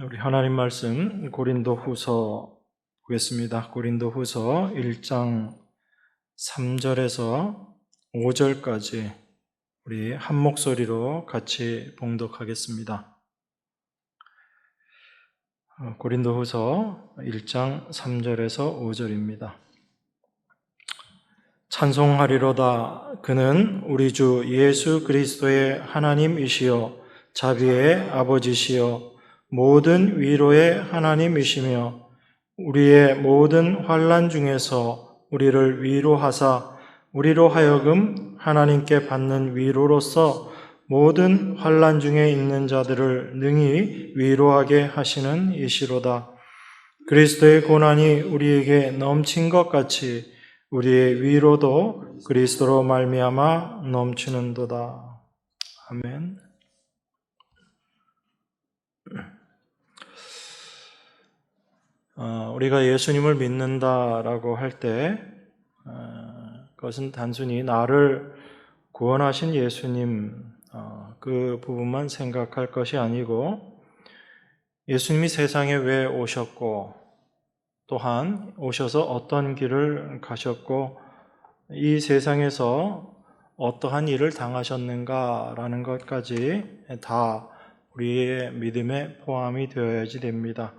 우리 하나님 말씀 고린도후서 보겠습니다. 고린도후서 1장 3절에서 5절까지 우리 한 목소리로 같이 봉독하겠습니다. 고린도후서 1장 3절에서 5절입니다. 찬송하리로다. 그는 우리 주 예수 그리스도의 하나님이시요 자비의 아버지시요 모든 위로의 하나님이시며 우리의 모든 환난 중에서 우리를 위로하사 우리로 하여금 하나님께 받는 위로로서 모든 환난 중에 있는 자들을 능히 위로하게 하시는 이시로다. 그리스도의 고난이 우리에게 넘친 것 같이 우리의 위로도 그리스도로 말미암아 넘치는도다. 아멘. 우리가 예수님을 믿는다라고 할 때 그것은 단순히 나를 구원하신 예수님 그 부분만 생각할 것이 아니고 예수님이 세상에 왜 오셨고 또한 오셔서 어떤 길을 가셨고 이 세상에서 어떠한 일을 당하셨는가라는 것까지 다 우리의 믿음에 포함이 되어야지 됩니다.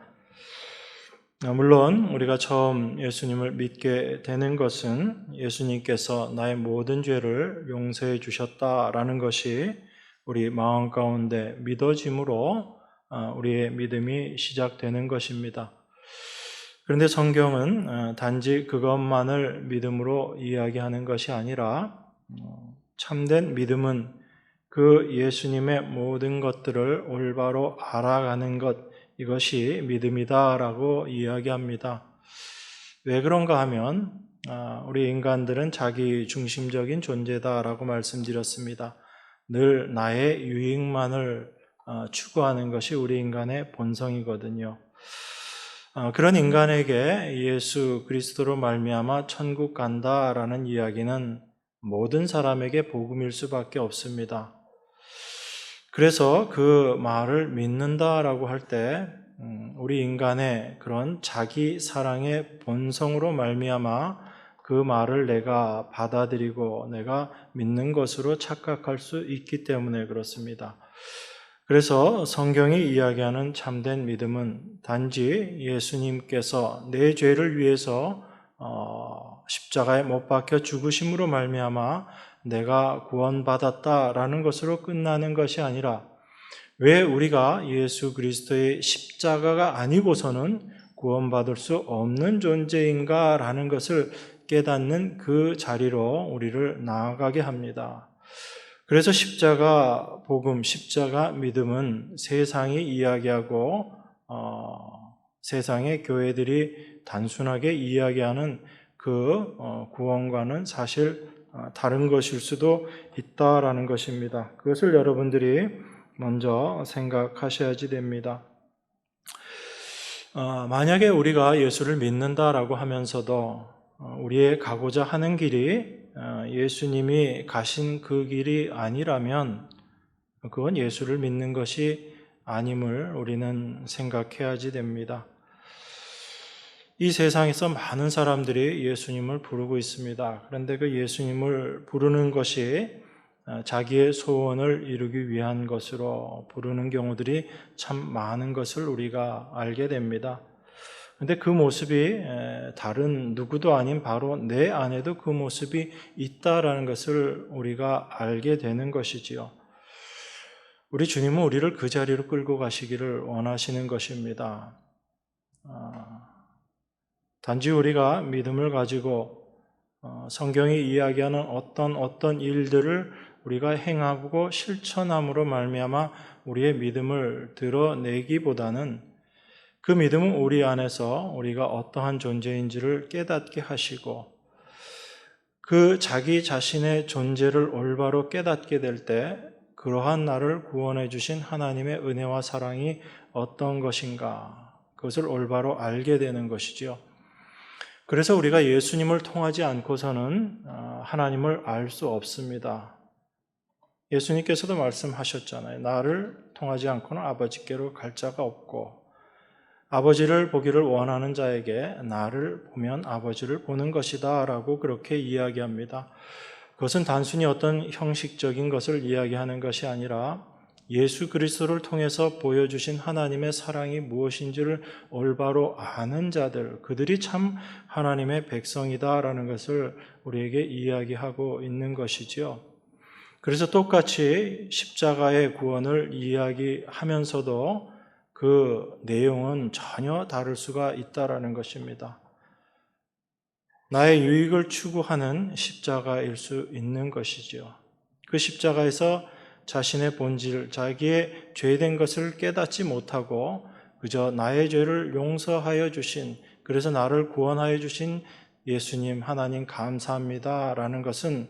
물론 우리가 처음 예수님을 믿게 되는 것은 예수님께서 나의 모든 죄를 용서해 주셨다라는 것이 우리 마음 가운데 믿어짐으로 우리의 믿음이 시작되는 것입니다. 그런데 성경은 단지 그것만을 믿음으로 이야기하는 것이 아니라 참된 믿음은 그 예수님의 모든 것들을 올바로 알아가는 것, 이것이 믿음이다라고 이야기합니다. 왜 그런가 하면 우리 인간들은 자기 중심적인 존재다라고 말씀드렸습니다. 늘 나의 유익만을 추구하는 것이 우리 인간의 본성이거든요. 그런 인간에게 예수 그리스도로 말미암아 천국 간다라는 이야기는 모든 사람에게 복음일 수밖에 없습니다. 그래서 그 말을 믿는다라고 할 때 우리 인간의 그런 자기 사랑의 본성으로 말미암아 그 말을 내가 받아들이고 내가 믿는 것으로 착각할 수 있기 때문에 그렇습니다. 그래서 성경이 이야기하는 참된 믿음은 단지 예수님께서 내 죄를 위해서 십자가에 못 박혀 죽으심으로 말미암아 내가 구원받았다라는 것으로 끝나는 것이 아니라 왜 우리가 예수 그리스도의 십자가가 아니고서는 구원받을 수 없는 존재인가라는 것을 깨닫는 그 자리로 우리를 나아가게 합니다. 그래서 십자가 복음, 십자가 믿음은 세상이 이야기하고 세상의 교회들이 단순하게 이야기하는 그 구원과는 사실 다른 것일 수도 있다라는 것입니다. 그것을 여러분들이 먼저 생각하셔야지 됩니다. 만약에 우리가 예수를 믿는다라고 하면서도 우리의 가고자 하는 길이 예수님이 가신 그 길이 아니라면 그건 예수를 믿는 것이 아님을 우리는 생각해야지 됩니다. 이 세상에서 많은 사람들이 예수님을 부르고 있습니다. 그런데 그 예수님을 부르는 것이 자기의 소원을 이루기 위한 것으로 부르는 경우들이 참 많은 것을 우리가 알게 됩니다. 그런데 그 모습이 다른 누구도 아닌 바로 내 안에도 그 모습이 있다라는 것을 우리가 알게 되는 것이지요. 우리 주님은 우리를 그 자리로 끌고 가시기를 원하시는 것입니다. 단지 우리가 믿음을 가지고 성경이 이야기하는 어떤 일들을 우리가 행하고 실천함으로 말미암아 우리의 믿음을 드러내기보다는 그 믿음은 우리 안에서 우리가 어떠한 존재인지를 깨닫게 하시고 그 자기 자신의 존재를 올바로 깨닫게 될 때 그러한 나를 구원해 주신 하나님의 은혜와 사랑이 어떤 것인가 그것을 올바로 알게 되는 것이지요. 그래서 우리가 예수님을 통하지 않고서는 하나님을 알 수 없습니다. 예수님께서도 말씀하셨잖아요. 나를 통하지 않고는 아버지께로 갈 자가 없고 아버지를 보기를 원하는 자에게 나를 보면 아버지를 보는 것이다 라고 그렇게 이야기합니다. 그것은 단순히 어떤 형식적인 것을 이야기하는 것이 아니라 예수 그리스도를 통해서 보여주신 하나님의 사랑이 무엇인지를 올바로 아는 자들, 그들이 참 하나님의 백성이다라는 것을 우리에게 이야기하고 있는 것이지요. 그래서 똑같이 십자가의 구원을 이야기하면서도 그 내용은 전혀 다를 수가 있다라는 것입니다. 나의 유익을 추구하는 십자가일 수 있는 것이지요. 그 십자가에서 자신의 본질, 자기의 죄된 것을 깨닫지 못하고 그저 나의 죄를 용서하여 주신, 그래서 나를 구원하여 주신 예수님 하나님 감사합니다라는 것은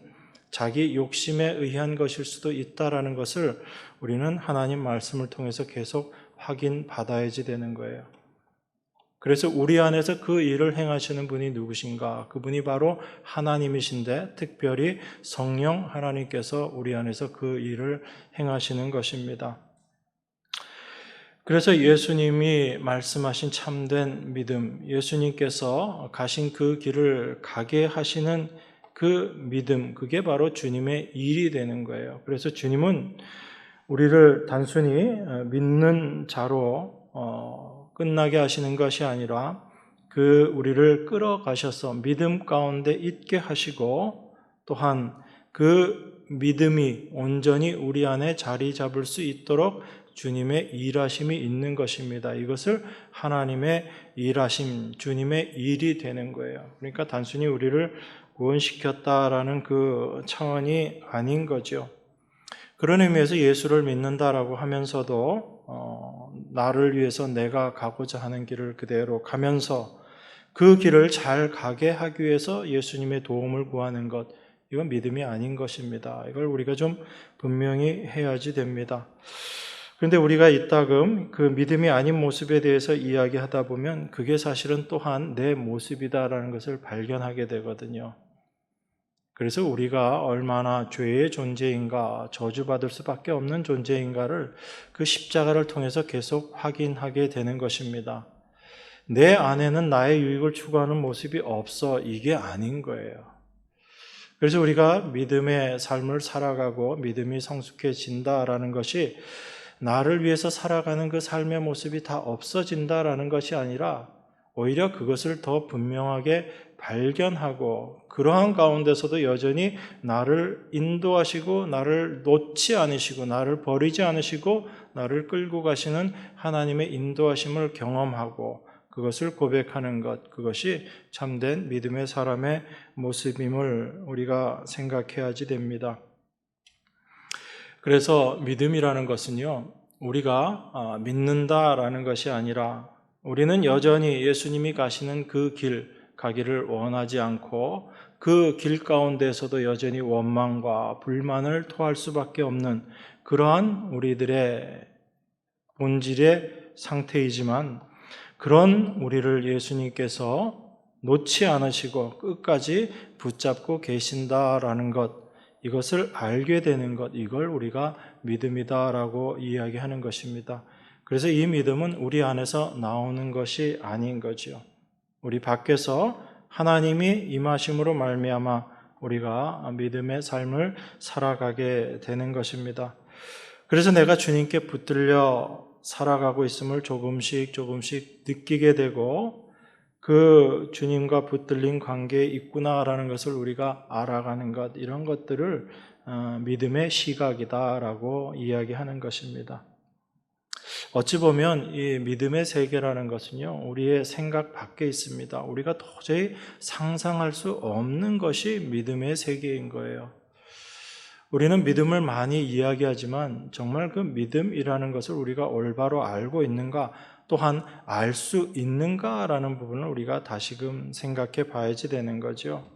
자기 욕심에 의한 것일 수도 있다라는 것을 우리는 하나님 말씀을 통해서 계속 확인받아야지 되는 거예요. 그래서 우리 안에서 그 일을 행하시는 분이 누구신가? 그분이 바로 하나님이신데 특별히 성령 하나님께서 우리 안에서 그 일을 행하시는 것입니다. 그래서 예수님이 말씀하신 참된 믿음, 예수님께서 가신 그 길을 가게 하시는 그 믿음, 그게 바로 주님의 일이 되는 거예요. 그래서 주님은 우리를 단순히 믿는 자로 끝나게 하시는 것이 아니라 그 우리를 끌어가셔서 믿음 가운데 있게 하시고 또한 그 믿음이 온전히 우리 안에 자리 잡을 수 있도록 주님의 일하심이 있는 것입니다. 이것을 하나님의 일하심, 주님의 일이 되는 거예요. 그러니까 단순히 우리를 구원시켰다라는 그 차원이 아닌 거죠. 그런 의미에서 예수를 믿는다라고 하면서도 나를 위해서 내가 가고자 하는 길을 그대로 가면서 그 길을 잘 가게 하기 위해서 예수님의 도움을 구하는 것, 이건 믿음이 아닌 것입니다. 이걸 우리가 좀 분명히 해야지 됩니다. 그런데 우리가 이따금 그 믿음이 아닌 모습에 대해서 이야기하다 보면 그게 사실은 또한 내 모습이다라는 것을 발견하게 되거든요. 그래서 우리가 얼마나 죄의 존재인가, 저주받을 수밖에 없는 존재인가를 그 십자가를 통해서 계속 확인하게 되는 것입니다. 내 안에는 나의 유익을 추구하는 모습이 없어, 이게 아닌 거예요. 그래서 우리가 믿음의 삶을 살아가고 믿음이 성숙해진다라는 것이 나를 위해서 살아가는 그 삶의 모습이 다 없어진다라는 것이 아니라 오히려 그것을 더 분명하게 발견하고 그러한 가운데서도 여전히 나를 인도하시고 나를 놓지 않으시고 나를 버리지 않으시고 나를 끌고 가시는 하나님의 인도하심을 경험하고 그것을 고백하는 것, 그것이 참된 믿음의 사람의 모습임을 우리가 생각해야지 됩니다. 그래서 믿음이라는 것은요, 우리가 믿는다라는 것이 아니라 우리는 여전히 예수님이 가시는 그 길 가기를 원하지 않고 그 길 가운데서도 여전히 원망과 불만을 토할 수밖에 없는 그러한 우리들의 본질의 상태이지만 그런 우리를 예수님께서 놓지 않으시고 끝까지 붙잡고 계신다라는 것, 이것을 알게 되는 것, 이걸 우리가 믿음이다라고 이야기하는 것입니다. 그래서 이 믿음은 우리 안에서 나오는 것이 아닌 거죠. 우리 밖에서 하나님이 임하심으로 말미암아 우리가 믿음의 삶을 살아가게 되는 것입니다. 그래서 내가 주님께 붙들려 살아가고 있음을 조금씩 느끼게 되고 그 주님과 붙들린 관계에 있구나라는 것을 우리가 알아가는 것, 이런 것들을 믿음의 시각이다라고 이야기하는 것입니다. 어찌 보면 이 믿음의 세계라는 것은요, 우리의 생각 밖에 있습니다. 우리가 도저히 상상할 수 없는 것이 믿음의 세계인 거예요. 우리는 믿음을 많이 이야기하지만 정말 그 믿음이라는 것을 우리가 올바로 알고 있는가, 또한 알 수 있는가라는 부분을 우리가 다시금 생각해 봐야지 되는 거죠.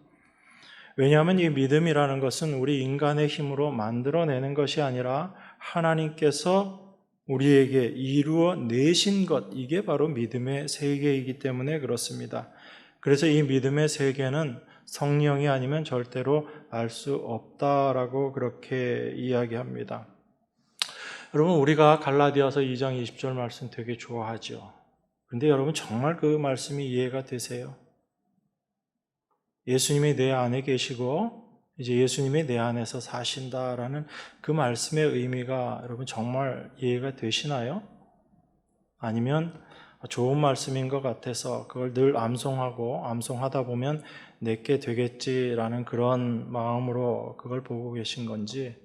왜냐하면 이 믿음이라는 것은 우리 인간의 힘으로 만들어내는 것이 아니라 하나님께서 우리에게 이루어 내신 것, 이게 바로 믿음의 세계이기 때문에 그렇습니다. 그래서 이 믿음의 세계는 성령이 아니면 절대로 알 수 없다라고 그렇게 이야기합니다. 여러분, 우리가 갈라디아서 2장 20절 말씀 되게 좋아하죠. 그런데 여러분 정말 그 말씀이 이해가 되세요? 예수님이 내 안에 계시고 이제 예수님이 내 안에서 사신다라는 그 말씀의 의미가 여러분 정말 이해가 되시나요? 아니면 좋은 말씀인 것 같아서 그걸 늘 암송하다 보면 내게 되겠지라는 그런 마음으로 그걸 보고 계신 건지.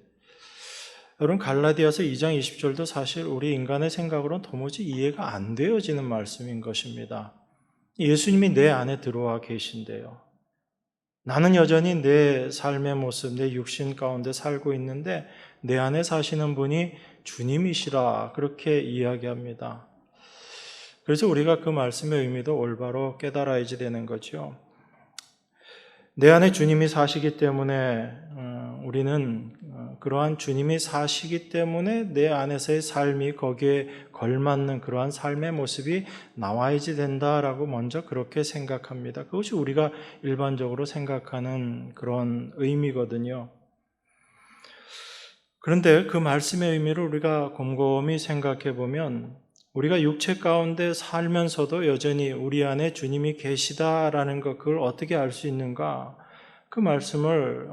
여러분 갈라디아서 2장 20절도 사실 우리 인간의 생각으로는 도무지 이해가 안 되어지는 말씀인 것입니다. 예수님이 내 안에 들어와 계신데요. 나는 여전히 내 삶의 모습, 내 육신 가운데 살고 있는데 내 안에 사시는 분이 주님이시라 그렇게 이야기합니다. 그래서 우리가 그 말씀의 의미도 올바로 깨달아야지 되는 거죠. 내 안에 주님이 사시기 때문에 우리는 그러한 주님이 사시기 때문에 내 안에서의 삶이 거기에 걸맞는 그러한 삶의 모습이 나와야지 된다라고 먼저 그렇게 생각합니다. 그것이 우리가 일반적으로 생각하는 그런 의미거든요. 그런데 그 말씀의 의미를 우리가 곰곰이 생각해 보면 우리가 육체 가운데 살면서도 여전히 우리 안에 주님이 계시다라는 것, 그걸 어떻게 알 수 있는가? 그 말씀을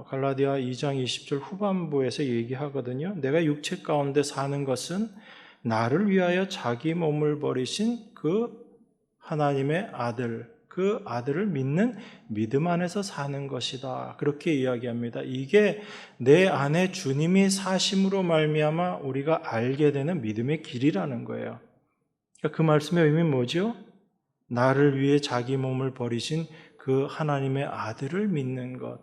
갈라디아 2장 20절 후반부에서 얘기하거든요. 내가 육체 가운데 사는 것은 나를 위하여 자기 몸을 버리신 그 하나님의 아들, 그 아들을 믿는 믿음 안에서 사는 것이다. 그렇게 이야기합니다. 이게 내 안에 주님이 사심으로 말미암아 우리가 알게 되는 믿음의 길이라는 거예요. 그러니까 그 말씀의 의미는 뭐죠? 나를 위해 자기 몸을 버리신 그 하나님의 아들을 믿는 것.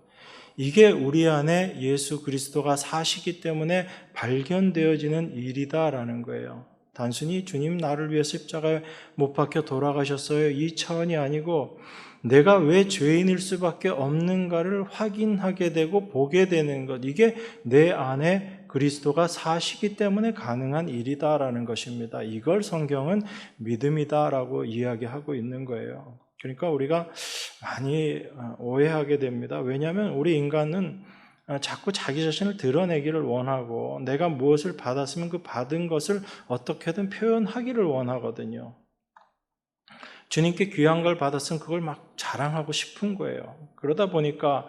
이게 우리 안에 예수 그리스도가 사시기 때문에 발견되어지는 일이다라는 거예요. 단순히 주님 나를 위해 십자가에 못 박혀 돌아가셨어요. 이 차원이 아니고 내가 왜 죄인일 수밖에 없는가를 확인하게 되고 보게 되는 것. 이게 내 안에 그리스도가 사시기 때문에 가능한 일이다라는 것입니다. 이걸 성경은 믿음이다라고 이야기하고 있는 거예요. 그러니까 우리가 많이 오해하게 됩니다. 왜냐하면 우리 인간은 자꾸 자기 자신을 드러내기를 원하고 내가 무엇을 받았으면 그 받은 것을 어떻게든 표현하기를 원하거든요. 주님께 귀한 걸 받았으면 그걸 막 자랑하고 싶은 거예요. 그러다 보니까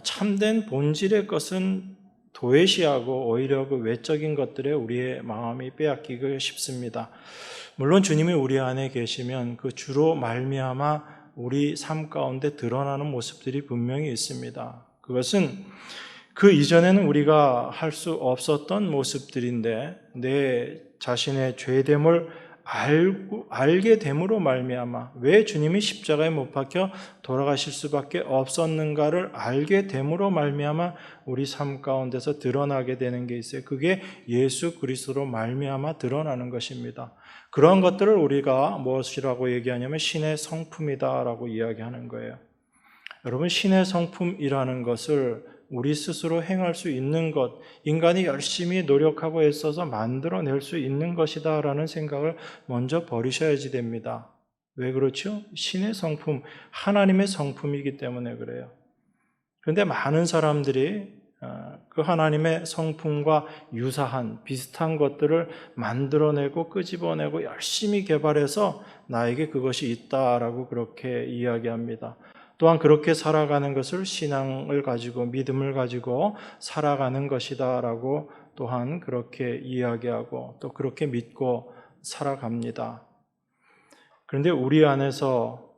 참된 본질의 것은 도외시하고 오히려 그 외적인 것들에 우리의 마음이 빼앗기기 쉽습니다. 물론 주님이 우리 안에 계시면 그 주로 말미암아 우리 삶 가운데 드러나는 모습들이 분명히 있습니다. 그것은 그 이전에는 우리가 할 수 없었던 모습들인데 내 자신의 죄됨을 알게 됨으로 말미암아 왜 주님이 십자가에 못 박혀 돌아가실 수밖에 없었는가를 알게 됨으로 말미암아 우리 삶 가운데서 드러나게 되는 게 있어요. 그게 예수 그리스도로 말미암아 드러나는 것입니다. 그런 것들을 우리가 무엇이라고 얘기하냐면 신의 성품이다라고 이야기하는 거예요. 여러분, 신의 성품이라는 것을 우리 스스로 행할 수 있는 것, 인간이 열심히 노력하고 애써서 만들어낼 수 있는 것이다라는 생각을 먼저 버리셔야지 됩니다. 왜 그렇죠? 신의 성품, 하나님의 성품이기 때문에 그래요. 그런데 많은 사람들이 그 하나님의 성품과 유사한 비슷한 것들을 만들어내고 끄집어내고 열심히 개발해서 나에게 그것이 있다라고 그렇게 이야기합니다. 또한 그렇게 살아가는 것을 신앙을 가지고 믿음을 가지고 살아가는 것이다라고 또한 그렇게 이야기하고 또 그렇게 믿고 살아갑니다. 그런데 우리 안에서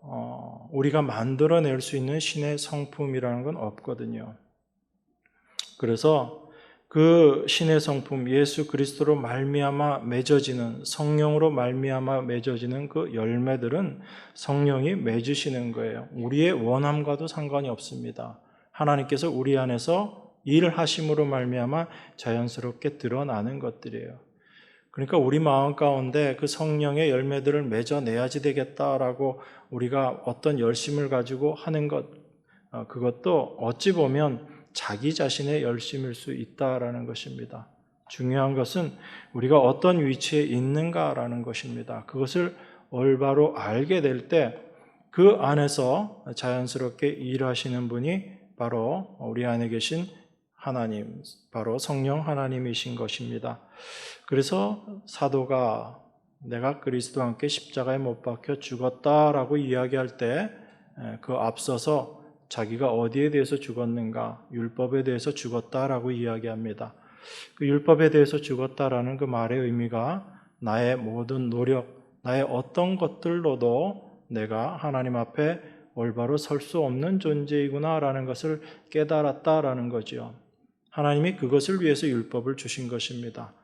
우리가 만들어낼 수 있는 신의 성품이라는 건 없거든요. 그래서 그 신의 성품 예수 그리스도로 말미암아 맺어지는 성령으로 말미암아 맺어지는 그 열매들은 성령이 맺으시는 거예요. 우리의 원함과도 상관이 없습니다. 하나님께서 우리 안에서 일하심으로 말미암아 자연스럽게 드러나는 것들이에요. 그러니까 우리 마음 가운데 그 성령의 열매들을 맺어내야지 되겠다라고 우리가 어떤 열심을 가지고 하는 것, 그것도 어찌 보면 자기 자신의 열심일 수 있다라는 것입니다. 중요한 것은 우리가 어떤 위치에 있는가라는 것입니다. 그것을 올바로 알게 될 때 그 안에서 자연스럽게 일하시는 분이 바로 우리 안에 계신 하나님, 바로 성령 하나님이신 것입니다. 그래서 사도가 내가 그리스도와 함께 십자가에 못 박혀 죽었다라고 이야기할 때 그 앞서서 자기가 어디에 대해서 죽었는가? 율법에 대해서 죽었다라고 이야기합니다. 그 율법에 대해서 죽었다라는 그 말의 의미가 나의 모든 노력, 나의 어떤 것들로도 내가 하나님 앞에 올바로 설 수 없는 존재이구나라는 것을 깨달았다라는 거죠. 하나님이 그것을 위해서 율법을 주신 것입니다.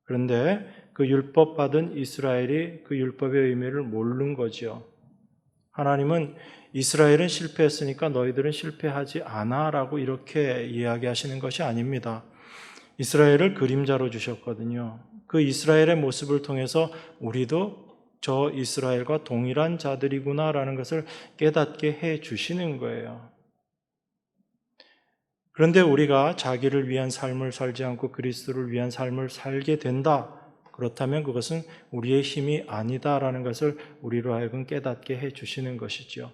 그런데 그 율법 받은 이스라엘이 그 율법의 의미를 모르는 거죠. 하나님은 이스라엘은 실패했으니까 너희들은 실패하지 않아 라고 이렇게 이야기하시는 것이 아닙니다. 이스라엘을 그림자로 주셨거든요. 그 이스라엘의 모습을 통해서 우리도 저 이스라엘과 동일한 자들이구나라는 것을 깨닫게 해 주시는 거예요. 그런데 우리가 자기를 위한 삶을 살지 않고 그리스도를 위한 삶을 살게 된다. 그렇다면 그것은 우리의 힘이 아니다라는 것을 우리로 하여금 깨닫게 해 주시는 것이죠.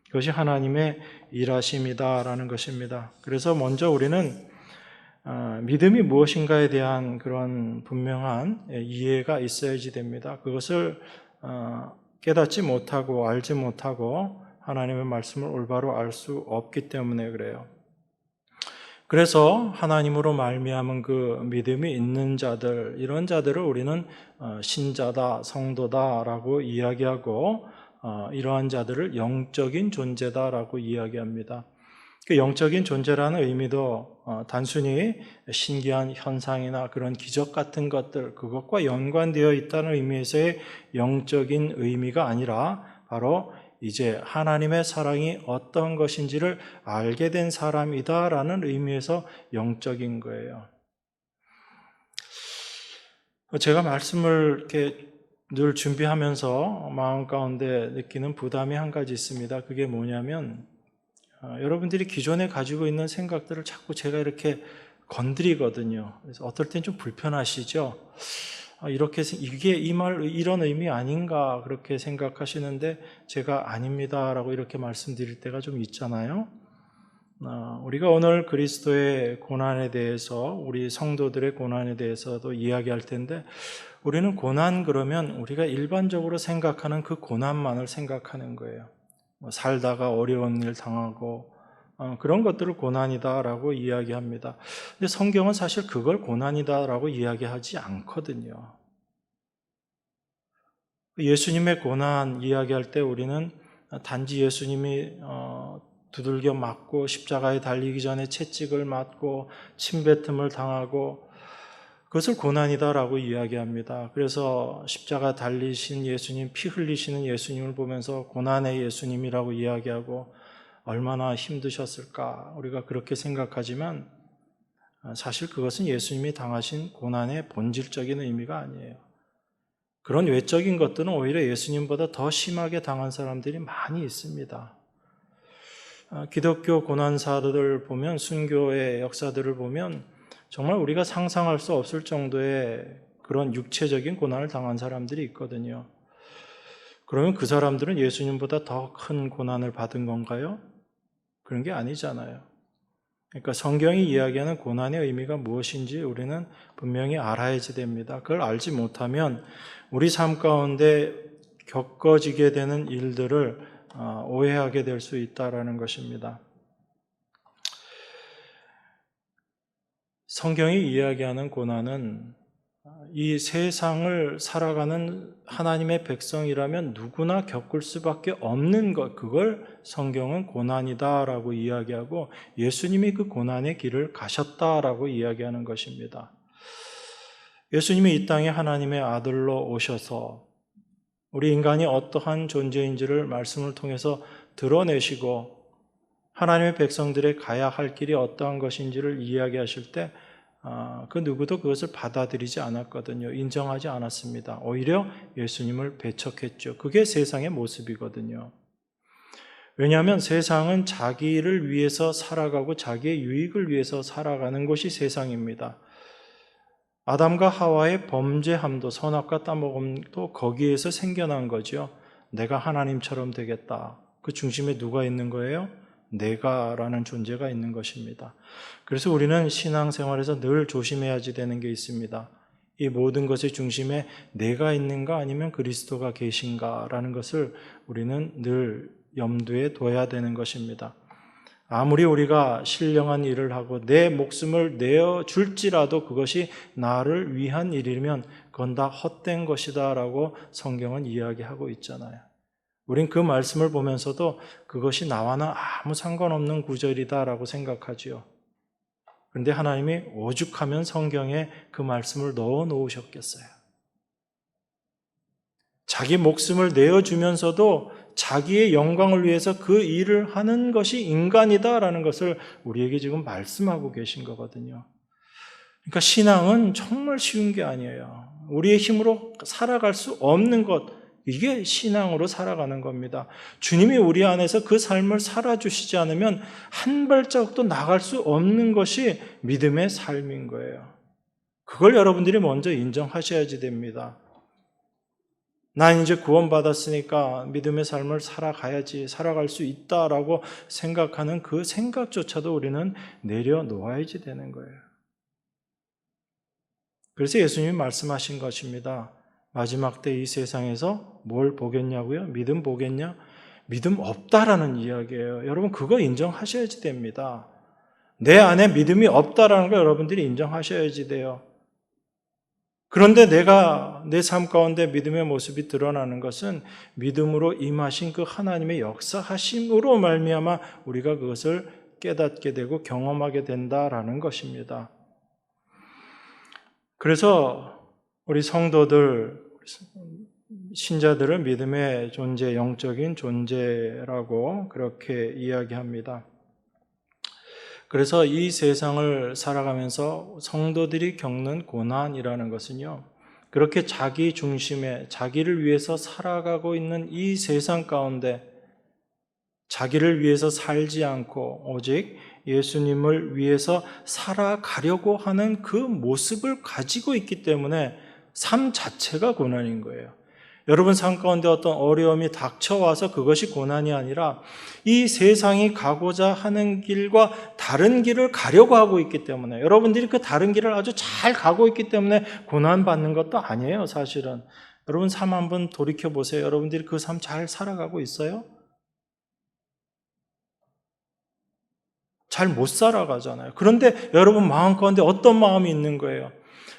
그것이 하나님의 일하심이다라는 것입니다. 그래서 먼저 우리는 믿음이 무엇인가에 대한 그런 분명한 이해가 있어야지 됩니다. 그것을 깨닫지 못하고 알지 못하고 하나님의 말씀을 올바로 알 수 없기 때문에 그래요. 그래서 하나님으로 말미암은 그 믿음이 있는 자들, 이런 자들을 우리는 신자다, 성도다라고 이야기하고 이러한 자들을 영적인 존재다라고 이야기합니다. 그 영적인 존재라는 의미도 단순히 신기한 현상이나 그런 기적 같은 것들, 그것과 연관되어 있다는 의미에서의 영적인 의미가 아니라 바로 이제 하나님의 사랑이 어떤 것인지를 알게 된 사람이다라는 의미에서 영적인 거예요. 제가 말씀을 이렇게 늘 준비하면서 마음 가운데 느끼는 부담이 한 가지 있습니다. 그게 뭐냐면 여러분들이 기존에 가지고 있는 생각들을 자꾸 제가 이렇게 건드리거든요. 그래서 어떨 땐 좀 불편하시죠? 이렇게 이게 이 말 이런 의미 아닌가 그렇게 생각하시는데 제가 아닙니다라고 이렇게 말씀드릴 때가 좀 있잖아요. 우리가 오늘 그리스도의 고난에 대해서 우리 성도들의 고난에 대해서도 이야기할 텐데 우리는 고난 그러면 우리가 일반적으로 생각하는 그 고난만을 생각하는 거예요. 살다가 어려운 일 당하고 그런 것들을 고난이다라고 이야기합니다. 근데 성경은 사실 그걸 고난이다라고 이야기하지 않거든요. 예수님의 고난 이야기할 때 우리는 단지 예수님이 두들겨 맞고 십자가에 달리기 전에 채찍을 맞고 침뱉음을 당하고 그것을 고난이다라고 이야기합니다. 그래서 십자가 달리신 예수님, 피 흘리시는 예수님을 보면서 고난의 예수님이라고 이야기하고 얼마나 힘드셨을까 우리가 그렇게 생각하지만 사실 그것은 예수님이 당하신 고난의 본질적인 의미가 아니에요. 그런 외적인 것들은 오히려 예수님보다 더 심하게 당한 사람들이 많이 있습니다. 기독교 고난사들을 보면 순교의 역사들을 보면 정말 우리가 상상할 수 없을 정도의 그런 육체적인 고난을 당한 사람들이 있거든요. 그러면 그 사람들은 예수님보다 더 큰 고난을 받은 건가요? 그런 게 아니잖아요. 그러니까 성경이 이야기하는 고난의 의미가 무엇인지 우리는 분명히 알아야지 됩니다. 그걸 알지 못하면 우리 삶 가운데 겪어지게 되는 일들을 오해하게 될 수 있다는 것입니다. 성경이 이야기하는 고난은 이 세상을 살아가는 하나님의 백성이라면 누구나 겪을 수밖에 없는 것, 그걸 성경은 고난이다라고 이야기하고 예수님이 그 고난의 길을 가셨다라고 이야기하는 것입니다. 예수님이 이 땅에 하나님의 아들로 오셔서 우리 인간이 어떠한 존재인지를 말씀을 통해서 드러내시고 하나님의 백성들의 가야 할 길이 어떠한 것인지를 이야기하실 때 그 누구도 그것을 받아들이지 않았거든요. 인정하지 않았습니다. 오히려 예수님을 배척했죠. 그게 세상의 모습이거든요. 왜냐하면 세상은 자기를 위해서 살아가고 자기의 유익을 위해서 살아가는 것이 세상입니다. 아담과 하와의 범죄함도 선악과 따먹음도 거기에서 생겨난 거죠. 내가 하나님처럼 되겠다. 그 중심에 누가 있는 거예요? 내가라는 존재가 있는 것입니다. 그래서 우리는 신앙생활에서 늘 조심해야지 되는 게 있습니다. 이 모든 것의 중심에 내가 있는가 아니면 그리스도가 계신가라는 것을 우리는 늘 염두에 둬야 되는 것입니다. 아무리 우리가 신령한 일을 하고 내 목숨을 내어줄지라도 그것이 나를 위한 일이면 그건 다 헛된 것이다 라고 성경은 이야기하고 있잖아요. 우린 그 말씀을 보면서도 그것이 나와는 아무 상관없는 구절이다 라고 생각하지요. 그런데 하나님이 오죽하면 성경에 그 말씀을 넣어 놓으셨겠어요. 자기 목숨을 내어주면서도 자기의 영광을 위해서 그 일을 하는 것이 인간이다라는 것을 우리에게 지금 말씀하고 계신 거거든요. 그러니까 신앙은 정말 쉬운 게 아니에요. 우리의 힘으로 살아갈 수 없는 것, 이게 신앙으로 살아가는 겁니다. 주님이 우리 안에서 그 삶을 살아주시지 않으면 한 발자국도 나갈 수 없는 것이 믿음의 삶인 거예요. 그걸 여러분들이 먼저 인정하셔야지 됩니다. 난 이제 구원받았으니까 믿음의 삶을 살아가야지, 살아갈 수 있다라고 생각하는 그 생각조차도 우리는 내려놓아야지 되는 거예요. 그래서 예수님이 말씀하신 것입니다. 마지막 때 이 세상에서 뭘 보겠냐고요? 믿음 보겠냐? 믿음 없다라는 이야기예요. 여러분 그거 인정하셔야지 됩니다. 내 안에 믿음이 없다라는 거 여러분들이 인정하셔야지 돼요. 그런데 내가 내 삶 가운데 믿음의 모습이 드러나는 것은 믿음으로 임하신 그 하나님의 역사하심으로 말미암아 우리가 그것을 깨닫게 되고 경험하게 된다라는 것입니다. 그래서 우리 성도들, 신자들은 믿음의 존재, 영적인 존재라고 그렇게 이야기합니다. 그래서 이 세상을 살아가면서 성도들이 겪는 고난이라는 것은요, 그렇게 자기 중심에 자기를 위해서 살아가고 있는 이 세상 가운데 자기를 위해서 살지 않고 오직 예수님을 위해서 살아가려고 하는 그 모습을 가지고 있기 때문에 삶 자체가 고난인 거예요. 여러분 삶 가운데 어떤 어려움이 닥쳐와서 그것이 고난이 아니라 이 세상이 가고자 하는 길과 다른 길을 가려고 하고 있기 때문에 여러분들이 그 다른 길을 아주 잘 가고 있기 때문에 고난받는 것도 아니에요, 사실은. 여러분 삶 한번 돌이켜 보세요. 여러분들이 그 삶 잘 살아가고 있어요? 잘 못 살아가잖아요. 그런데 여러분 마음 가운데 어떤 마음이 있는 거예요?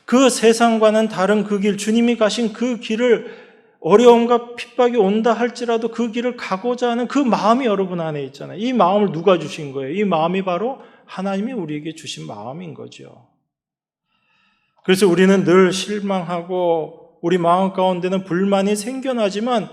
그 세상과는 다른 그 길, 주님이 가신 그 길을 어려움과 핍박이 온다 할지라도 그 길을 가고자 하는 그 마음이 여러분 안에 있잖아요. 이 마음을 누가 주신 거예요? 이 마음이 바로 하나님이 우리에게 주신 마음인 거죠. 그래서 우리는 늘 실망하고 우리 마음 가운데는 불만이 생겨나지만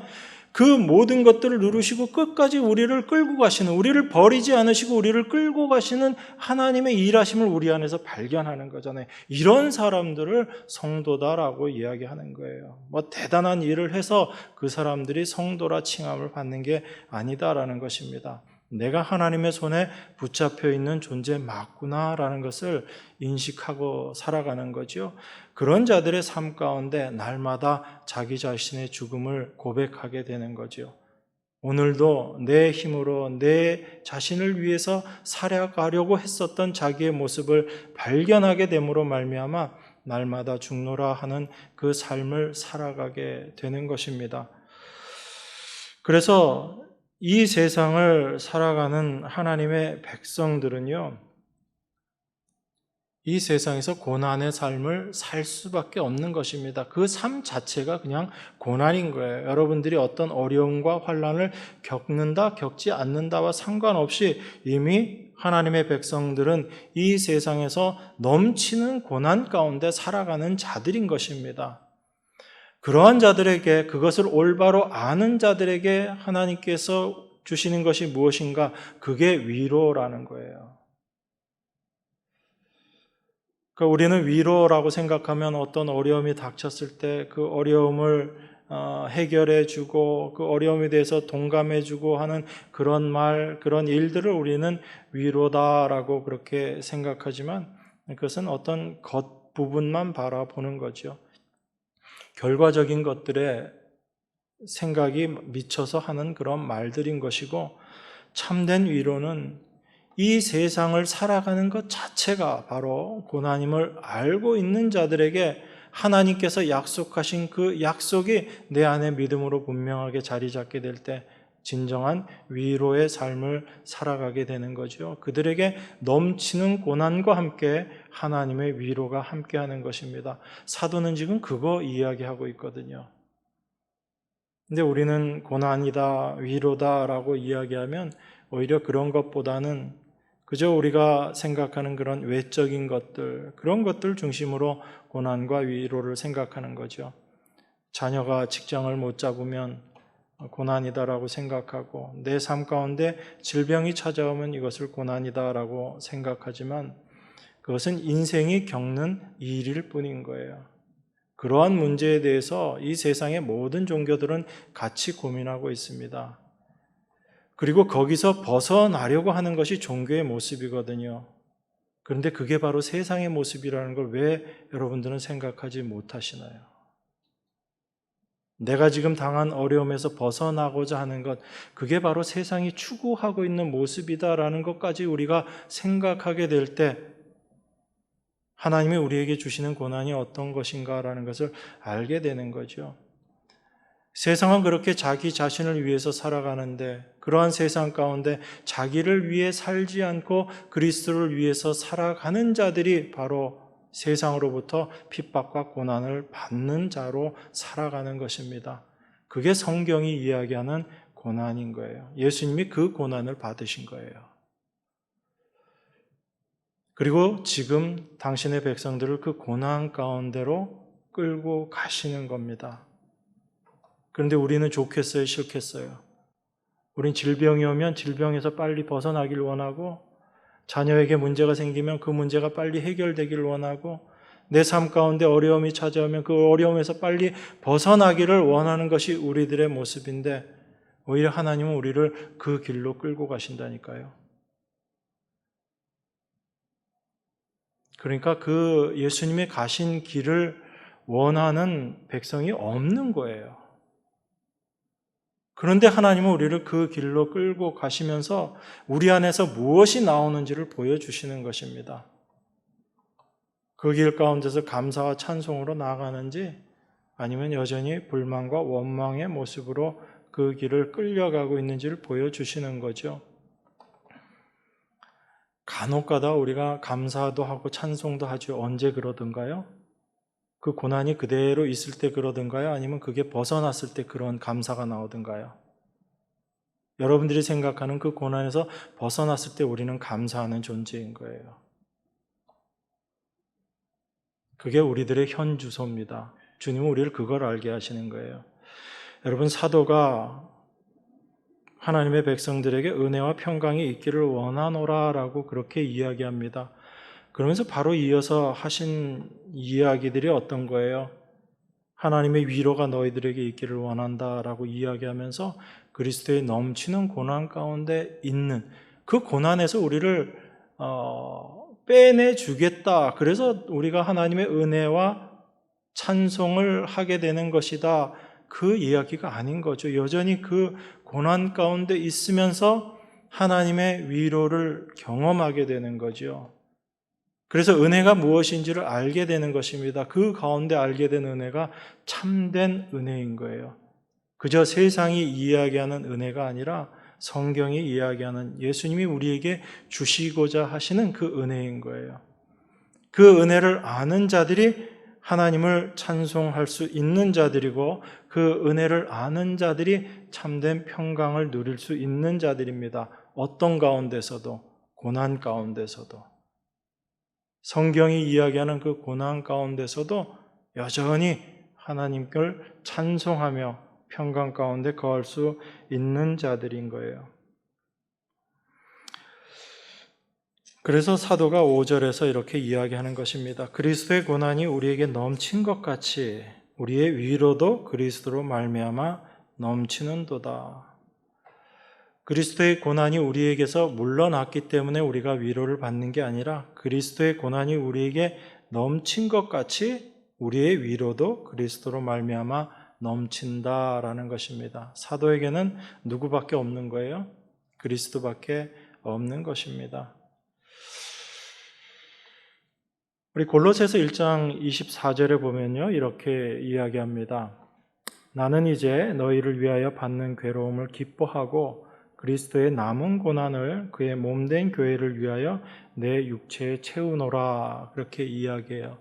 그 모든 것들을 누르시고 끝까지 우리를 끌고 가시는, 우리를 버리지 않으시고 우리를 끌고 가시는 하나님의 일하심을 우리 안에서 발견하는 거잖아요. 이런 사람들을 성도다라고 이야기하는 거예요. 뭐 대단한 일을 해서 그 사람들이 성도라 칭함을 받는 게 아니다라는 것입니다. 내가 하나님의 손에 붙잡혀 있는 존재 맞구나라는 것을 인식하고 살아가는 거죠. 그런 자들의 삶 가운데 날마다 자기 자신의 죽음을 고백하게 되는 거죠. 오늘도 내 힘으로 내 자신을 위해서 살아가려고 했었던 자기의 모습을 발견하게 됨으로 말미암아 날마다 죽노라 하는 그 삶을 살아가게 되는 것입니다. 그래서 이 세상을 살아가는 하나님의 백성들은요, 이 세상에서 고난의 삶을 살 수밖에 없는 것입니다. 그 삶 자체가 그냥 고난인 거예요. 여러분들이 어떤 어려움과 환난을 겪는다, 겪지 않는다와 상관없이 이미 하나님의 백성들은 이 세상에서 넘치는 고난 가운데 살아가는 자들인 것입니다. 그러한 자들에게, 그것을 올바로 아는 자들에게 하나님께서 주시는 것이 무엇인가? 그게 위로라는 거예요. 그러니까 우리는 위로라고 생각하면 어떤 어려움이 닥쳤을 때 그 어려움을 해결해 주고 그 어려움에 대해서 동감해 주고 하는 그런 말, 그런 일들을 우리는 위로다라고 그렇게 생각하지만 그것은 어떤 겉부분만 바라보는 거죠. 결과적인 것들에 생각이 미쳐서 하는 그런 말들인 것이고, 참된 위로는 이 세상을 살아가는 것 자체가 바로 고난임을 알고 있는 자들에게 하나님께서 약속하신 그 약속이 내 안에 믿음으로 분명하게 자리 잡게 될 때 진정한 위로의 삶을 살아가게 되는 거죠. 그들에게 넘치는 고난과 함께 하나님의 위로가 함께하는 것입니다. 사도는 지금 그거 이야기하고 있거든요. 근데 우리는 고난이다, 위로다라고 이야기하면 오히려 그런 것보다는 그저 우리가 생각하는 그런 외적인 것들, 그런 것들 중심으로 고난과 위로를 생각하는 거죠. 자녀가 직장을 못 잡으면 고난이다라고 생각하고, 내 삶 가운데 질병이 찾아오면 이것을 고난이다라고 생각하지만 그것은 인생이 겪는 일일 뿐인 거예요. 그러한 문제에 대해서 이 세상의 모든 종교들은 같이 고민하고 있습니다. 그리고 거기서 벗어나려고 하는 것이 종교의 모습이거든요. 그런데 그게 바로 세상의 모습이라는 걸 왜 여러분들은 생각하지 못하시나요? 내가 지금 당한 어려움에서 벗어나고자 하는 것, 그게 바로 세상이 추구하고 있는 모습이다라는 것까지 우리가 생각하게 될 때 하나님이 우리에게 주시는 고난이 어떤 것인가라는 것을 알게 되는 거죠. 세상은 그렇게 자기 자신을 위해서 살아가는데 그러한 세상 가운데 자기를 위해 살지 않고 그리스도를 위해서 살아가는 자들이 바로 세상으로부터 핍박과 고난을 받는 자로 살아가는 것입니다. 그게 성경이 이야기하는 고난인 거예요. 예수님이 그 고난을 받으신 거예요. 그리고 지금 당신의 백성들을 그 고난 가운데로 끌고 가시는 겁니다. 그런데 우리는 좋겠어요, 싫겠어요? 우린 질병이 오면 질병에서 빨리 벗어나길 원하고, 자녀에게 문제가 생기면 그 문제가 빨리 해결되길 원하고, 내 삶 가운데 어려움이 찾아오면 그 어려움에서 빨리 벗어나기를 원하는 것이 우리들의 모습인데, 오히려 하나님은 우리를 그 길로 끌고 가신다니까요. 그러니까 그 예수님의 가신 길을 원하는 백성이 없는 거예요. 그런데 하나님은 우리를 그 길로 끌고 가시면서 우리 안에서 무엇이 나오는지를 보여주시는 것입니다. 그 길 가운데서 감사와 찬송으로 나아가는지 아니면 여전히 불만과 원망의 모습으로 그 길을 끌려가고 있는지를 보여주시는 거죠. 간혹가다 우리가 감사도 하고 찬송도 하죠. 언제 그러던가요? 그 고난이 그대로 있을 때 그러던가요? 아니면 그게 벗어났을 때 그런 감사가 나오던가요? 여러분들이 생각하는 그 고난에서 벗어났을 때 우리는 감사하는 존재인 거예요. 그게 우리들의 현 주소입니다. 주님은 우리를 그걸 알게 하시는 거예요. 여러분, 사도가 하나님의 백성들에게 은혜와 평강이 있기를 원하노라라고 그렇게 이야기합니다. 그러면서 바로 이어서 하신 이야기들이 어떤 거예요? 하나님의 위로가 너희들에게 있기를 원한다라고 이야기하면서 그리스도의 넘치는 고난 가운데 있는 그 고난에서 우리를 빼내주겠다. 그래서 우리가 하나님의 은혜와 찬송을 하게 되는 것이다. 그 이야기가 아닌 거죠. 여전히 그 고난 가운데 있으면서 하나님의 위로를 경험하게 되는 거죠. 그래서 은혜가 무엇인지를 알게 되는 것입니다. 그 가운데 알게 된 은혜가 참된 은혜인 거예요. 그저 세상이 이야기하는 은혜가 아니라 성경이 이야기하는 예수님이 우리에게 주시고자 하시는 그 은혜인 거예요. 그 은혜를 아는 자들이 하나님을 찬송할 수 있는 자들이고 그 은혜를 아는 자들이 참된 평강을 누릴 수 있는 자들입니다. 어떤 가운데서도, 고난 가운데서도. 성경이 이야기하는 그 고난 가운데서도 여전히 하나님을 찬송하며 평강 가운데 거할 수 있는 자들인 거예요. 그래서 사도가 5절에서 이렇게 이야기하는 것입니다. 그리스도의 고난이 우리에게 넘친 것 같이 우리의 위로도 그리스도로 말미암아 넘치는도다. 그리스도의 고난이 우리에게서 물러났기 때문에 우리가 위로를 받는 게 아니라 그리스도의 고난이 우리에게 넘친 것 같이 우리의 위로도 그리스도로 말미암아 넘친다라는 것입니다. 사도에게는 누구밖에 없는 거예요? 그리스도밖에 없는 것입니다. 우리 골로새서 1장 24절에 보면요, 이렇게 이야기합니다. 나는 이제 너희를 위하여 받는 괴로움을 기뻐하고 그리스도의 남은 고난을 그의 몸된 교회를 위하여 내 육체에 채우노라, 그렇게 이야기해요.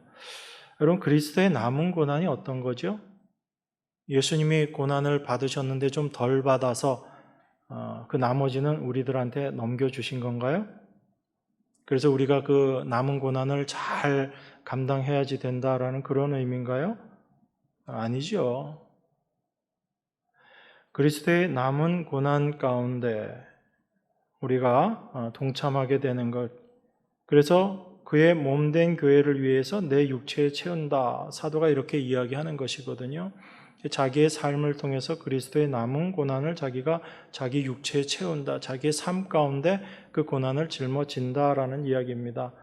여러분, 그리스도의 남은 고난이 어떤 거죠? 예수님이 고난을 받으셨는데 좀 덜 받아서 그 나머지는 우리들한테 넘겨주신 건가요? 그래서 우리가 그 남은 고난을 잘 감당해야지 된다라는 그런 의미인가요? 아니죠. 그리스도의 남은 고난 가운데 우리가 동참하게 되는 것, 그래서 그의 몸된 교회를 위해서 내 육체에 채운다, 사도가 이렇게 이야기하는 것이거든요. 자기의 삶을 통해서 그리스도의 남은 고난을 자기가 자기 육체에 채운다, 자기의 삶 가운데 그 고난을 짊어진다라는 이야기입니다.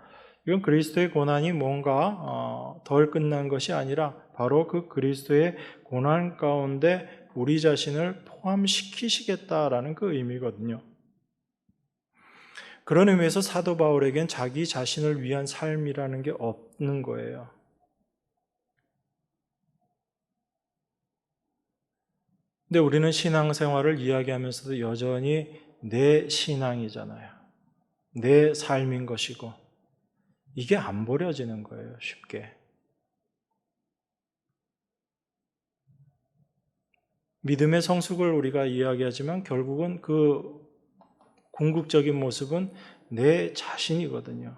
이건 그리스도의 고난이 뭔가 덜 끝난 것이 아니라 바로 그 그리스도의 고난 가운데 우리 자신을 포함시키시겠다라는 그 의미거든요. 그런 의미에서 사도 바울에겐 자기 자신을 위한 삶이라는 게 없는 거예요. 근데 우리는 신앙생활을 이야기하면서도 여전히 내 신앙이잖아요. 내 삶인 것이고 이게 안 버려지는 거예요, 쉽게. 믿음의 성숙을 우리가 이야기하지만 결국은 그 궁극적인 모습은 내 자신이거든요.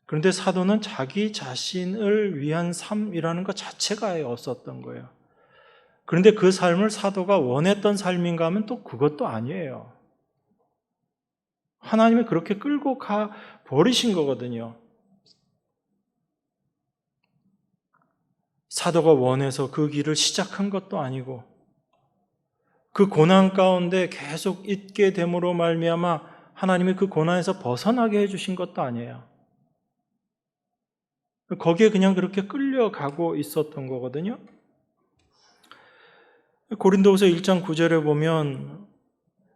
그런데 사도는 자기 자신을 위한 삶이라는 것 자체가 아예 없었던 거예요. 그런데 그 삶을 사도가 원했던 삶인가 하면 또 그것도 아니에요. 하나님이 그렇게 끌고 가 버리신 거거든요. 사도가 원해서 그 길을 시작한 것도 아니고 그 고난 가운데 계속 있게 됨으로 말미암아 하나님이 그 고난에서 벗어나게 해주신 것도 아니에요. 거기에 그냥 그렇게 끌려가고 있었던 거거든요. 고린도후서 1장 9절에 보면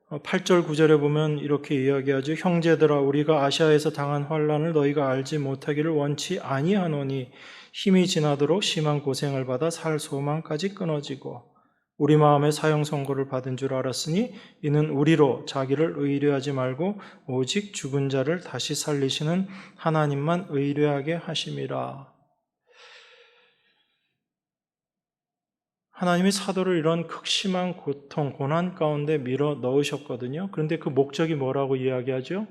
8절 9절에 보면 이렇게 이야기하죠. 형제들아, 우리가 아시아에서 당한 환난을 너희가 알지 못하기를 원치 아니하노니 힘이 지나도록 심한 고생을 받아 살 소망까지 끊어지고 우리 마음에 사형 선고를 받은 줄 알았으니 이는 우리로 자기를 의뢰하지 말고 오직 죽은 자를 다시 살리시는 하나님만 의뢰하게 하심이라. 하나님이 사도를 이런 극심한 고통, 고난 가운데 밀어 넣으셨거든요. 그런데 그 목적이 뭐라고 이야기하죠?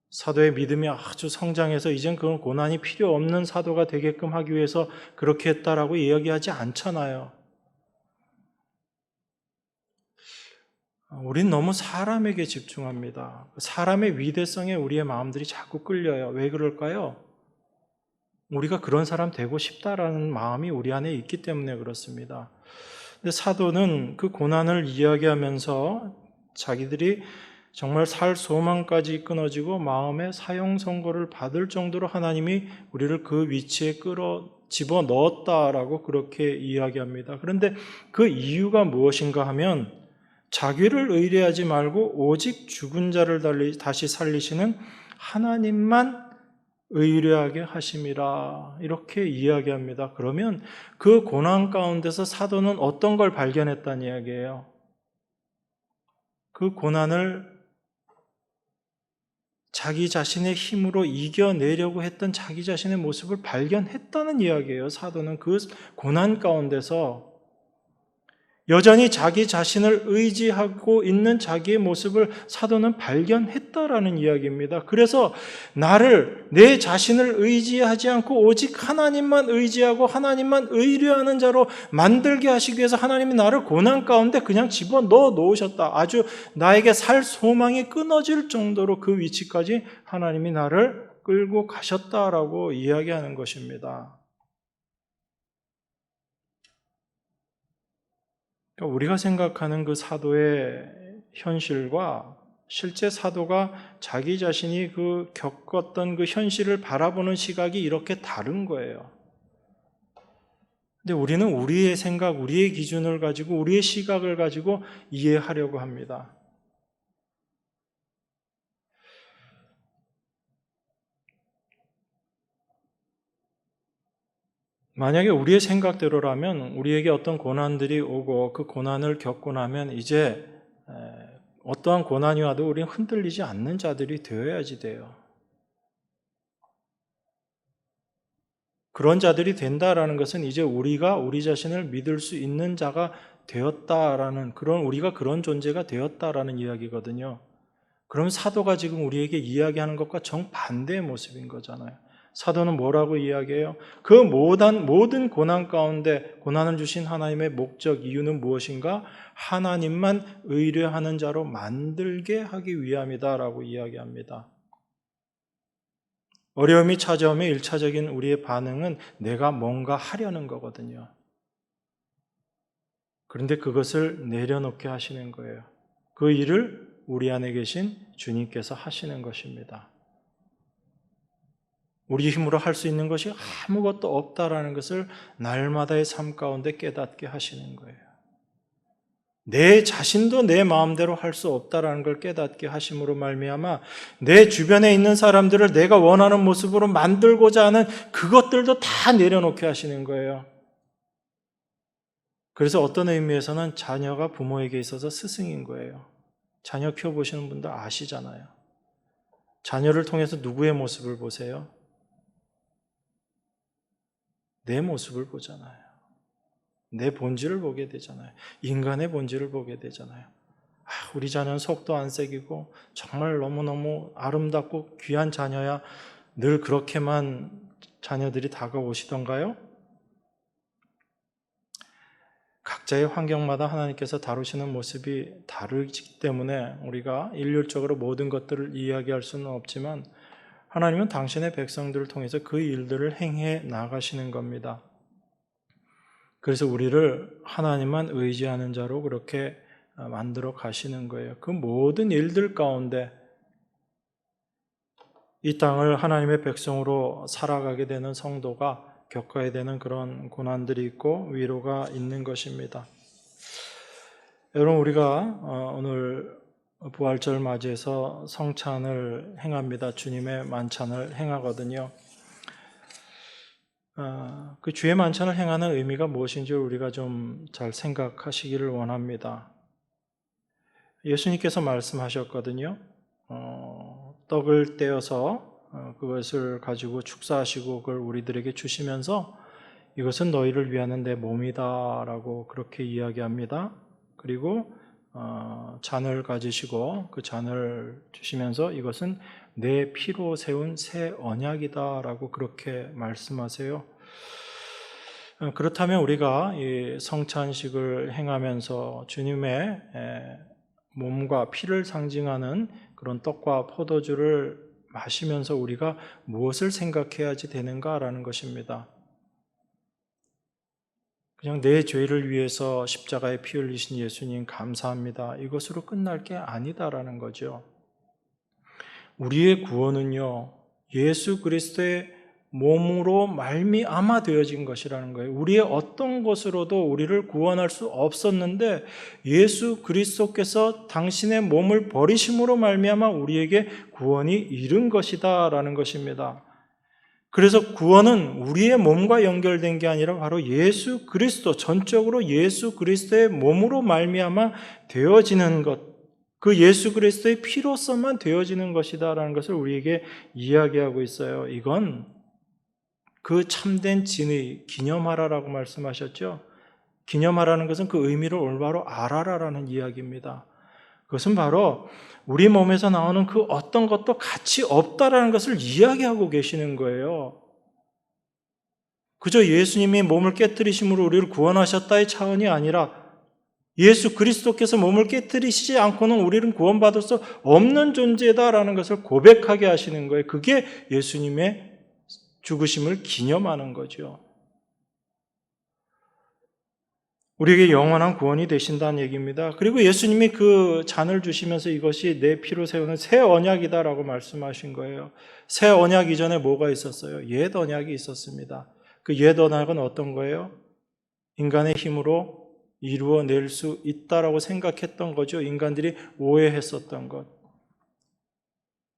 사도의 믿음이 아주 성장해서 이젠 그런 고난이 필요 없는 사도가 되게끔 하기 위해서 그렇게 했다라고 이야기하지 않잖아요. 우린 너무 사람에게 집중합니다. 사람의 위대성에 우리의 마음들이 자꾸 끌려요. 왜 그럴까요? 우리가 그런 사람 되고 싶다라는 마음이 우리 안에 있기 때문에 그렇습니다. 근데 사도는 그 고난을 이야기하면서 자기들이 정말 살 소망까지 끊어지고 마음에 사형 선고를 받을 정도로 하나님이 우리를 그 위치에 집어 넣었다라고 그렇게 이야기합니다. 그런데 그 이유가 무엇인가 하면 자기를 의뢰하지 말고 오직 죽은 자를 다시 살리시는 하나님만 의뢰하게 하심이라, 이렇게 이야기합니다. 그러면 그 고난 가운데서 사도는 어떤 걸 발견했다는 이야기예요? 그 고난을 자기 자신의 힘으로 이겨내려고 했던 자기 자신의 모습을 발견했다는 이야기예요. 사도는 그 고난 가운데서 여전히 자기 자신을 의지하고 있는 자기의 모습을 사도는 발견했다라는 이야기입니다. 그래서 내 자신을 의지하지 않고 오직 하나님만 의지하고 하나님만 의뢰하는 자로 만들게 하시기 위해서 하나님이 나를 고난 가운데 그냥 집어넣어 놓으셨다. 아주 나에게 살 소망이 끊어질 정도로 그 위치까지 하나님이 나를 끌고 가셨다라고 이야기하는 것입니다. 그러니까 우리가 생각하는 그 사도의 현실과 실제 사도가 자기 자신이 그 겪었던 그 현실을 바라보는 시각이 이렇게 다른 거예요. 근데 우리는 우리의 생각, 우리의 기준을 가지고 우리의 시각을 가지고 이해하려고 합니다. 만약에 우리의 생각대로라면 우리에게 어떤 고난들이 오고 그 고난을 겪고 나면 이제 어떠한 고난이 와도 우리는 흔들리지 않는 자들이 되어야지 돼요. 그런 자들이 된다라는 것은 이제 우리가 우리 자신을 믿을 수 있는 자가 되었다라는 우리가 그런 존재가 되었다라는 이야기거든요. 그럼 사도가 지금 우리에게 이야기하는 것과 정반대의 모습인 거잖아요. 사도는 뭐라고 이야기해요? 그 모든 고난 가운데 고난을 주신 하나님의 목적, 이유는 무엇인가? 하나님만 의뢰하는 자로 만들게 하기 위함이다라고 이야기합니다. 어려움이 찾아오면 1차적인 우리의 반응은 내가 뭔가 하려는 거거든요. 그런데 그것을 내려놓게 하시는 거예요. 그 일을 우리 안에 계신 주님께서 하시는 것입니다. 우리 힘으로 할 수 있는 것이 아무것도 없다라는 것을 날마다의 삶 가운데 깨닫게 하시는 거예요. 내 자신도 내 마음대로 할 수 없다라는 걸 깨닫게 하심으로 말미암아 내 주변에 있는 사람들을 내가 원하는 모습으로 만들고자 하는 그것들도 다 내려놓게 하시는 거예요. 그래서 어떤 의미에서는 자녀가 부모에게 있어서 스승인 거예요. 자녀 키워보시는 분들 아시잖아요. 자녀를 통해서 누구의 모습을 보세요? 내 모습을 보잖아요. 내 본질을 보게 되잖아요. 인간의 본질을 보게 되잖아요. 우리 자녀는 속도 안 새기고 정말 너무너무 아름답고 귀한 자녀야. 늘 그렇게만 자녀들이 다가오시던가요? 각자의 환경마다 하나님께서 다루시는 모습이 다르기 때문에 우리가 일률적으로 모든 것들을 이야기할 수는 없지만 하나님은 당신의 백성들을 통해서 그 일들을 행해 나가시는 겁니다. 그래서 우리를 하나님만 의지하는 자로 그렇게 만들어 가시는 거예요. 그 모든 일들 가운데 이 땅을 하나님의 백성으로 살아가게 되는 성도가 겪어야 되는 그런 고난들이 있고 위로가 있는 것입니다. 여러분, 우리가 오늘 부활절 맞이해서 성찬을 행합니다. 주님의 만찬을 행하거든요. 그 주의 만찬을 행하는 의미가 무엇인지 우리가 좀 잘 생각하시기를 원합니다. 예수님께서 말씀하셨거든요. 떡을 떼어서 그것을 가지고 축사하시고 그걸 우리들에게 주시면서 이것은 너희를 위하는 내 몸이다 라고 그렇게 이야기합니다. 그리고 잔을 가지시고 그 잔을 주시면서 이것은 내 피로 세운 새 언약이다 라고 그렇게 말씀하세요. 그렇다면 우리가 이 성찬식을 행하면서 주님의 몸과 피를 상징하는 그런 떡과 포도주를 마시면서 우리가 무엇을 생각해야지 되는가라는 것입니다. 그냥 내 죄를 위해서 십자가에 피 흘리신 예수님 감사합니다. 이것으로 끝날 게 아니다라는 거죠. 우리의 구원은요, 예수 그리스도의 몸으로 말미암아 되어진 것이라는 거예요. 우리의 어떤 것으로도 우리를 구원할 수 없었는데 예수 그리스도께서 당신의 몸을 버리심으로 말미암아 우리에게 구원이 이른 것이다라는 것입니다. 그래서 구원은 우리의 몸과 연결된 게 아니라 바로 예수 그리스도, 전적으로 예수 그리스도의 몸으로 말미암아 되어지는 것, 그 예수 그리스도의 피로서만 되어지는 것이다라는 것을 우리에게 이야기하고 있어요. 이건 그 참된 진의, 기념하라라고 말씀하셨죠. 기념하라는 것은 그 의미를 올바로 알아라라는 이야기입니다. 그것은 바로 우리 몸에서 나오는 그 어떤 것도 가치 없다라는 것을 이야기하고 계시는 거예요. 그저 예수님이 몸을 깨뜨리심으로 우리를 구원하셨다의 차원이 아니라 예수 그리스도께서 몸을 깨뜨리시지 않고는 우리는 구원받을 수 없는 존재다라는 것을 고백하게 하시는 거예요. 그게 예수님의 죽으심을 기념하는 거죠. 우리에게 영원한 구원이 되신다는 얘기입니다. 그리고 예수님이 그 잔을 주시면서 이것이 내 피로 세우는 새 언약이다라고 말씀하신 거예요. 새 언약 이전에 뭐가 있었어요? 옛 언약이 있었습니다. 그 옛 언약은 어떤 거예요? 인간의 힘으로 이루어낼 수 있다라고 생각했던 거죠. 인간들이 오해했었던 것.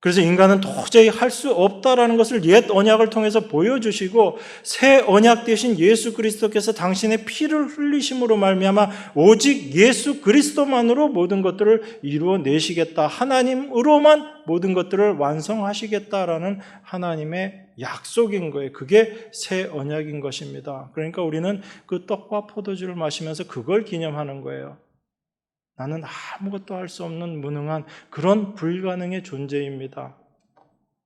그래서 인간은 도저히 할 수 없다라는 것을 옛 언약을 통해서 보여주시고 새 언약 대신 예수 그리스도께서 당신의 피를 흘리심으로 말미암아 오직 예수 그리스도만으로 모든 것들을 이루어내시겠다. 하나님으로만 모든 것들을 완성하시겠다라는 하나님의 약속인 거예요. 그게 새 언약인 것입니다. 그러니까 우리는 그 떡과 포도주를 마시면서 그걸 기념하는 거예요. 나는 아무것도 할 수 없는 무능한 그런 불가능의 존재입니다.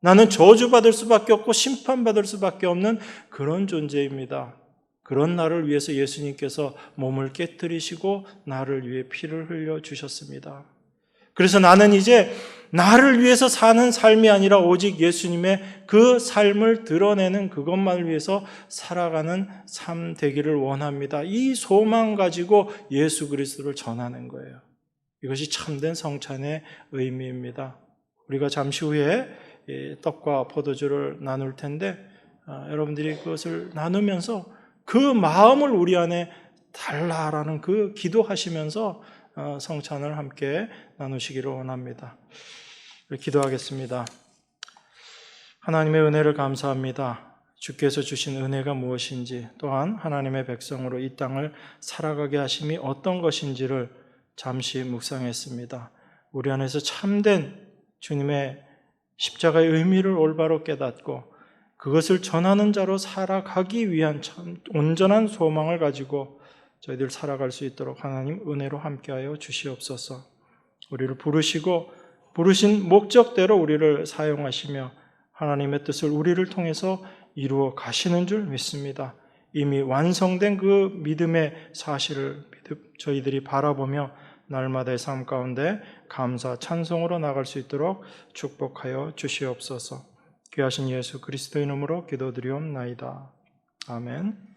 나는 저주받을 수밖에 없고 심판받을 수밖에 없는 그런 존재입니다. 그런 나를 위해서 예수님께서 몸을 깨뜨리시고 나를 위해 피를 흘려주셨습니다. 그래서 나는 이제 나를 위해서 사는 삶이 아니라 오직 예수님의 그 삶을 드러내는 그것만을 위해서 살아가는 삶 되기를 원합니다. 이 소망 가지고 예수 그리스도를 전하는 거예요. 이것이 참된 성찬의 의미입니다. 우리가 잠시 후에 떡과 포도주를 나눌 텐데 여러분들이 그것을 나누면서 그 마음을 우리 안에 달라라는 그 기도하시면서 성찬을 함께 나누시기를 원합니다. 기도하겠습니다. 하나님의 은혜를 감사합니다. 주께서 주신 은혜가 무엇인지, 또한 하나님의 백성으로 이 땅을 살아가게 하심이 어떤 것인지를 잠시 묵상했습니다. 우리 안에서 참된 주님의 십자가의 의미를 올바로 깨닫고 그것을 전하는 자로 살아가기 위한 참 온전한 소망을 가지고 저희들 살아갈 수 있도록 하나님 은혜로 함께하여 주시옵소서. 우리를 부르시고 부르신 목적대로 우리를 사용하시며 하나님의 뜻을 우리를 통해서 이루어 가시는 줄 믿습니다. 이미 완성된 그 믿음의 사실을 저희들이 바라보며 날마다의 삶 가운데 감사, 찬송으로 나갈 수 있도록 축복하여 주시옵소서. 귀하신 예수 그리스도의 이름으로 기도드리옵나이다. 아멘.